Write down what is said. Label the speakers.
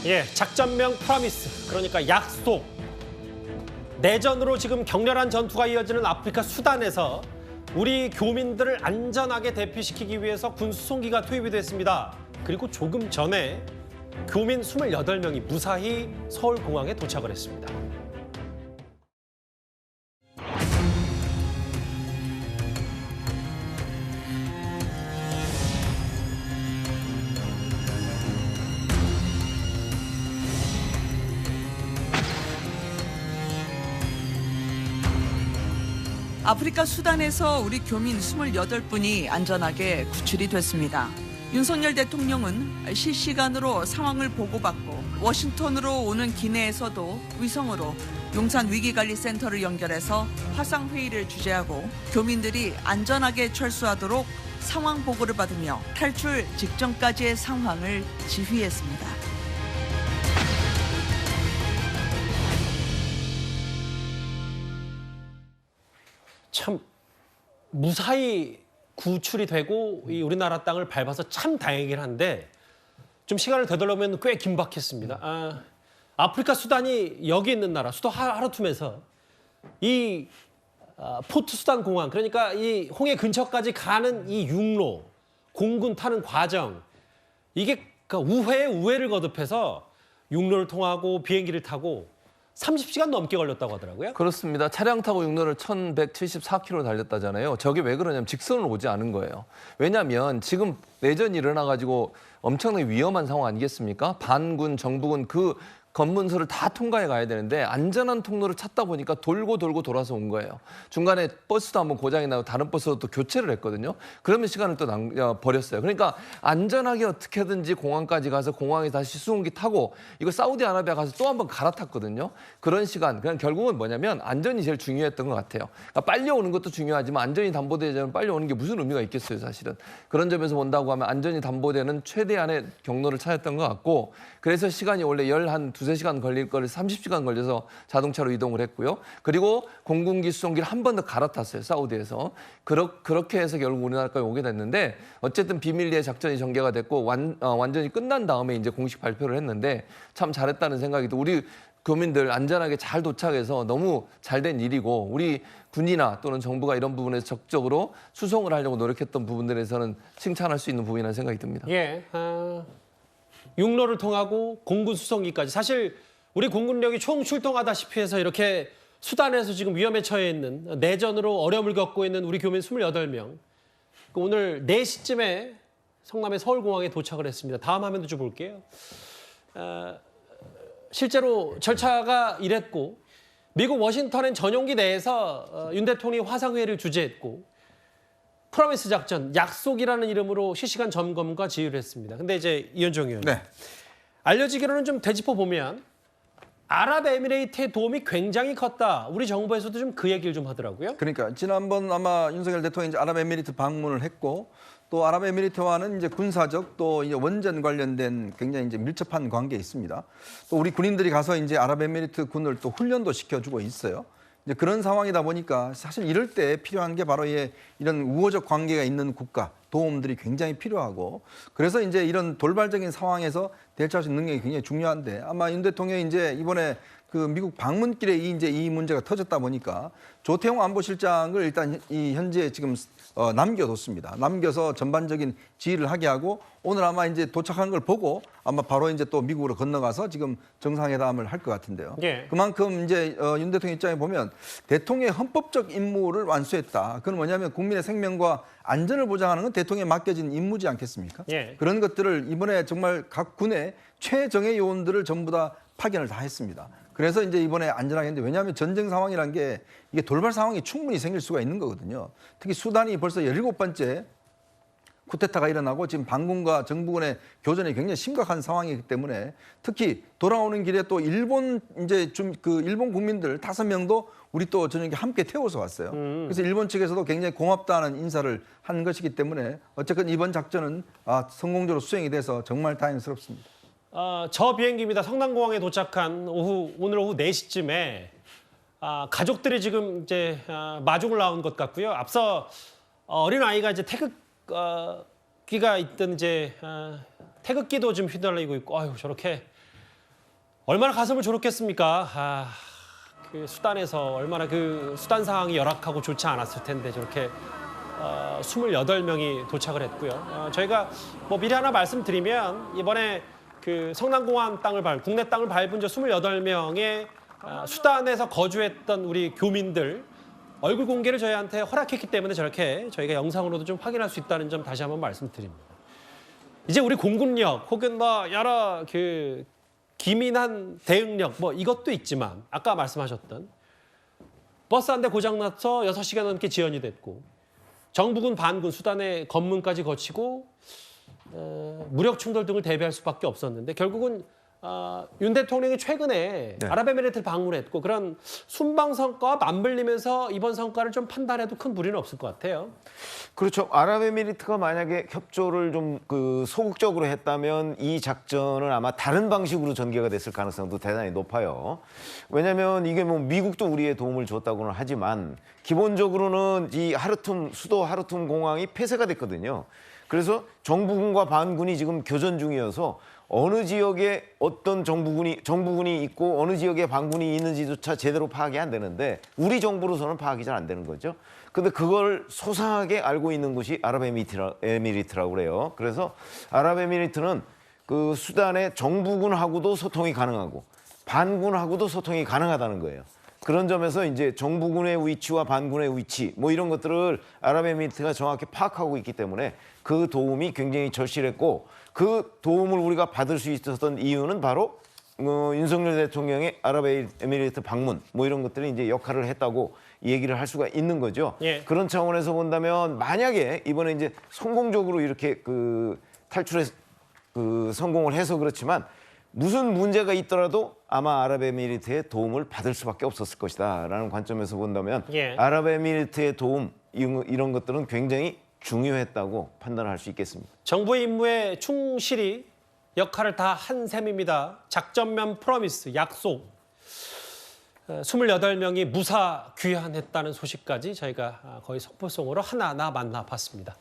Speaker 1: 예, 작전명 프라미스, 그러니까 약속. 내전으로 지금 격렬한 전투가 이어지는 아프리카 수단에서 우리 교민들을 안전하게 대피시키기 위해서 군 수송기가 투입이 됐습니다. 그리고 조금 전에 교민 28명이 무사히 서울공항에 도착을 했습니다.
Speaker 2: 아프리카 수단에서 우리 교민 28분이 안전하게 구출이 됐습니다. 윤석열 대통령은 실시간으로 상황을 보고받고 워싱턴으로 오는 기내에서도 위성으로 용산 위기관리센터를 연결해서 화상회의를 주재하고 교민들이 안전하게 철수하도록 상황 보고를 받으며 탈출 직전까지의 상황을 지휘했습니다.
Speaker 1: 참 무사히 구출이 되고 이 우리나라 땅을 밟아서 참 다행이긴 한데 좀 시간을 되돌려보면 꽤 긴박했습니다. 아프리카 수단이 여기 있는 나라 수도 하르툼에서 이 포트 수단 공항, 그러니까 이 홍해 근처까지 가는 이 육로 공군 타는 과정, 이게 그러니까 우회에 우회를 거듭해서 육로를 통하고 비행기를 타고 30시간 넘게 걸렸다고 하더라고요.
Speaker 3: 그렇습니다. 차량 타고 육로를 1174km 달렸다잖아요. 저게 왜 그러냐면 직선으로 오지 않은 거예요. 왜냐하면 지금 내전이 일어나가지고 엄청나게 위험한 상황 아니겠습니까? 반군, 정부군 그 검문소를 다 통과해 가야 되는데 안전한 통로를 찾다 보니까 돌고 돌아서 온 거예요. 중간에 버스도 한번 고장이 나고 다른 버스도 또 교체를 했거든요. 그러면 시간을 또 버렸어요. 그러니까 안전하게 어떻게든지 공항까지 가서 공항에 다시 수송기 타고 이거 사우디아라비아 가서 또 한번 갈아탔거든요. 그런 시간, 그냥 결국은 뭐냐면 안전이 제일 중요했던 것 같아요. 그러니까 빨리 오는 것도 중요하지만 안전이 담보되려면 빨리 오는 게 무슨 의미가 있겠어요, 사실은. 그런 점에서 본다고 하면 안전이 담보되는 최대한의 경로를 찾았던 것 같고, 그래서 시간이 원래 두세 시간 걸릴 거를 30시간 걸려서 자동차로 이동을 했고요. 그리고 공군기 수송기를 한 번 더 갈아탔어요, 사우디에서. 그렇게 해서 결국 우리나라까지 오게 됐는데 어쨌든 비밀리에 작전이 전개가 됐고 완전히 끝난 다음에 이제 공식 발표를 했는데 참 잘했다는 생각이 또 우리 교민들 안전하게 잘 도착해서 너무 잘된 일이고 우리 군이나 또는 정부가 이런 부분에서 적극적으로 수송을 하려고 노력했던 부분들에서는 칭찬할 수 있는 부분이라는 생각이 듭니다.
Speaker 1: 예, 육로를 통하고 공군 수송기까지 사실 우리 공군력이 총출동하다시피 해서 이렇게 수단에서 지금 위험에 처해 있는 내전으로 어려움을 겪고 있는 우리 교민 28명. 오늘 4시쯤에 성남의 서울공항에 도착을 했습니다. 다음 화면도 좀 볼게요. 실제로 절차가 이랬고 미국 워싱턴엔 전용기 내에서 윤 대통령이 화상회의를 주재했고 프로미스 작전, 약속이라는 이름으로 실시간 점검과 지휘를 했습니다. 근데 이제 이현정 의원,
Speaker 4: 네.
Speaker 1: 알려지기로는 좀 되짚어 보면 아랍에미레이트의 도움이 굉장히 컸다. 우리 정부에서도 좀 그 얘기를 좀 하더라고요.
Speaker 4: 그러니까 지난번 아마 윤석열 대통령이 이제 아랍에미리트 방문을 했고 또 아랍에미리트와는 이제 군사적 또 이제 원전 관련된 굉장히 이제 밀접한 관계에 있습니다. 또 우리 군인들이 가서 이제 아랍에미리트 군을 또 훈련도 시켜주고 있어요. 이제 그런 상황이다 보니까 사실 이럴 때 필요한 게 바로 이런 우호적 관계가 있는 국가 도움들이 굉장히 필요하고 그래서 이제 이런 돌발적인 상황에서 대처할 수 있는 능력이 굉장히 중요한데 아마 윤 대통령이 이제 이번에 그 미국 방문길에 이 문제가 터졌다 보니까 조태용 안보실장을 일단 이 현지에 지금 남겨뒀습니다. 남겨서 전반적인 지휘를 하게 하고 오늘 아마 이제 도착한 걸 보고 아마 바로 이제 또 미국으로 건너가서 지금 정상회담을 할 것 같은데요.
Speaker 1: 예.
Speaker 4: 그만큼 이제 윤 대통령 입장에 보면 대통령의 헌법적 임무를 완수했다. 그건 뭐냐면 국민의 생명과 안전을 보장하는 건 대통령에 맡겨진 임무지 않겠습니까?
Speaker 1: 예.
Speaker 4: 그런 것들을 이번에 정말 각 군의 최정예 요원들을 전부 다 파견을 다 했습니다. 그래서 이제 이번에 안전하게 했는데 왜냐하면 전쟁 상황이라는 게 이게 돌발 상황이 충분히 생길 수가 있는 거거든요. 특히 수단이 벌써 17번째 쿠데타가 일어나고 지금 반군과 정부군의 교전이 굉장히 심각한 상황이기 때문에 특히 돌아오는 길에 또 일본 일본 국민들 5명도 우리 또 저녁에 함께 태워서 왔어요. 그래서 일본 측에서도 굉장히 고맙다는 인사를 한 것이기 때문에 어쨌든 이번 작전은 성공적으로 수행이 돼서 정말 다행스럽습니다.
Speaker 1: 저 비행기입니다. 성남공항에 도착한 오늘 오후 4시쯤에 가족들이 지금 이제 마중을 나온 것 같고요. 앞서 어린 아이가 이제 태극기가 있던 이제 태극기도 좀 휘날리고 있고, 아유 저렇게 얼마나 가슴을 졸였겠습니까? 그 수단에서 얼마나 그 수단 상황이 열악하고 좋지 않았을 텐데 저렇게 28명이 도착을 했고요. 저희가 뭐 미리 하나 말씀드리면 이번에 그 성남공항 국내 땅을 밟은 저 28명의 수단에서 거주했던 우리 교민들 얼굴 공개를 저희한테 허락했기 때문에 저렇게 저희가 영상으로도 좀 확인할 수 있다는 점 다시 한번 말씀드립니다. 이제 우리 공군력 혹은 뭐 여러 그 기민한 대응력 뭐 이것도 있지만 아까 말씀하셨던 버스 한 대 고장나서 6시간 넘게 지연이 됐고 정부군 반군 수단의 검문까지 거치고 무력 충돌 등을 대비할 수밖에 없었는데 결국은 윤 대통령이 최근에
Speaker 3: 네.
Speaker 1: 아랍에미리트를 방문했고 그런 순방 성과와 맞물리면서 이번 성과를 좀 판단해도 큰 무리는 없을 것 같아요.
Speaker 5: 그렇죠. 아랍에미리트가 만약에 협조를 좀 소극적으로 했다면 이 작전은 아마 다른 방식으로 전개가 됐을 가능성도 대단히 높아요. 왜냐하면 이게 뭐 미국도 우리의 도움을 줬다고는 하지만 기본적으로는 이 수도 하르툼 공항이 폐쇄가 됐거든요. 그래서 정부군과 반군이 지금 교전 중이어서 어느 지역에 어떤 정부군이 있고 어느 지역에 반군이 있는지조차 제대로 파악이 안 되는데 우리 정부로서는 파악이 잘 안 되는 거죠. 근데 그걸 소상하게 알고 있는 곳이 아랍에미리트라고 그래요. 그래서 아랍에미리트는 그 수단의 정부군하고도 소통이 가능하고 반군하고도 소통이 가능하다는 거예요. 그런 점에서 이제 정부군의 위치와 반군의 위치 뭐 이런 것들을 아랍에미리트가 정확히 파악하고 있기 때문에 그 도움이 굉장히 절실했고 그 도움을 우리가 받을 수 있었던 이유는 바로 윤석열 대통령의 아랍에미리트 방문 뭐 이런 것들이 이제 역할을 했다고 얘기를 할 수가 있는 거죠.
Speaker 1: 예.
Speaker 5: 그런 차원에서 본다면 만약에 이번에 이제 성공적으로 이렇게 탈출에 성공을 해서 그렇지만 무슨 문제가 있더라도 아마 아랍에미리트의 도움을 받을 수밖에 없었을 것이다라는 관점에서 본다면
Speaker 1: 예.
Speaker 5: 아랍에미리트의 도움 이런 것들은 굉장히 중요했다고 판단할 수 있겠습니다.
Speaker 1: 정부의 임무에 충실히 역할을 다 한 셈입니다. 작전면 프로미스, 약속. 28명이 무사 귀환했다는 소식까지 저희가 거의 속보송으로 하나하나 만나봤습니다.